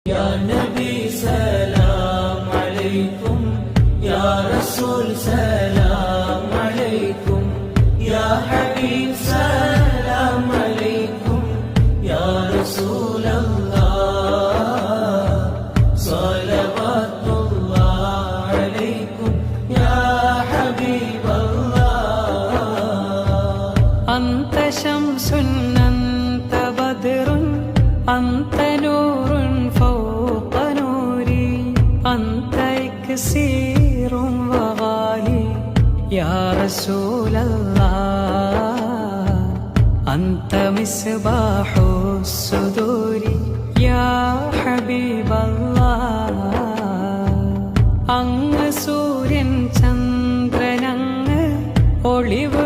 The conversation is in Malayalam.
യാ നബി സലാം അലൈക്കും, യാ റസൂൽ സലാം അലൈക്കും, യാ ഹബീബ് സലാം അലൈക്കും, യാ റസൂലല്ലാഹ് സ്വലവാത്തുല്ലാഹ് അലൈക്കും, യാ ഹബീബല്ലാഹ്. അന്ത ശംസുൻ അന്ത ബദ്റുൻ അന്ത നൂറുൻ ഫൗഖ നൂരി അന്ത ഇക്സീറുൻ വഗാലി യാ റസൂലല്ലാഹ്. അന്ത മിസ്ബാഹു സുദൂരി യാ ഹബീബല്ലാഹ്. അങ്ങ് സൂര്യൻ ചന്ദ്രനങ്ങ് ഒളിവ്